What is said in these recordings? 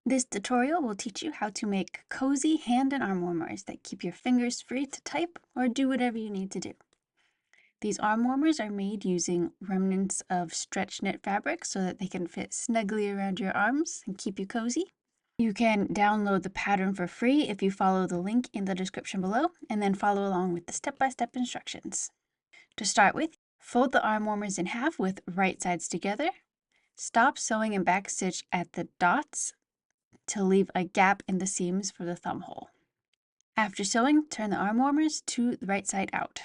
This tutorial will teach you how to make cozy hand and arm warmers that keep your fingers free to type or do whatever you need to do. These arm warmers are made using remnants of stretch knit fabric so that they can fit snugly around your arms and keep you cozy. You can download the pattern for free if you follow the link in the description below and then follow along with the step-by-step instructions. To start with, fold the arm warmers in half with right sides together. Stop sewing and backstitch at the dots to leave a gap in the seams for the thumb hole. After sewing, turn the arm warmers to the right side out.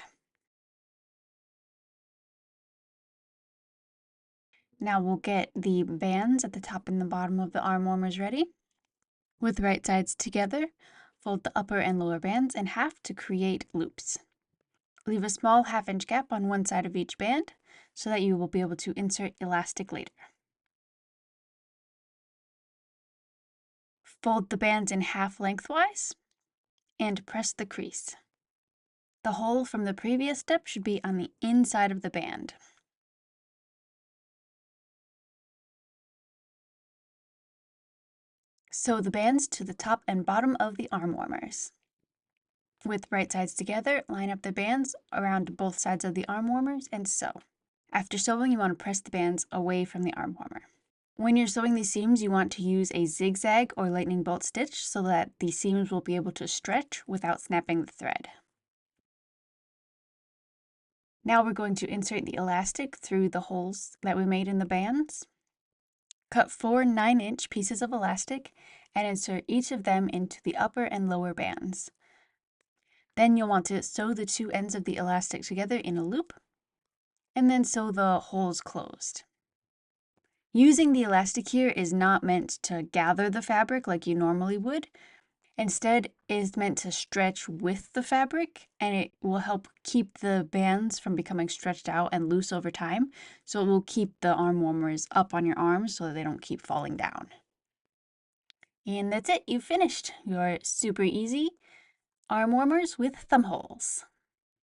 Now we'll get the bands at the top and the bottom of the arm warmers ready. With right sides together, fold the upper and lower bands in half to create loops. Leave a small half-inch gap on one side of each band so that you will be able to insert elastic later. Fold the bands in half lengthwise and press the crease. The hole from the previous step should be on the inside of the band. Sew the bands to the top and bottom of the arm warmers. With right sides together, line up the bands around both sides of the arm warmers and sew. After sewing, you want to press the bands away from the arm warmer. When you're sewing these seams, you want to use a zigzag or lightning bolt stitch so that the seams will be able to stretch without snapping the thread. Now we're going to insert the elastic through the holes that we made in the bands. Cut 4 9-inch pieces of elastic and insert each of them into the upper and lower bands. Then you'll want to sew the two ends of the elastic together in a loop, and then sew the holes closed. Using the elastic here is not meant to gather the fabric like you normally would. Instead, it is meant to stretch with the fabric, and it will help keep the bands from becoming stretched out and loose over time. So it will keep the arm warmers up on your arms so that they don't keep falling down. And that's it, you've finished your super easy arm warmers with thumb holes.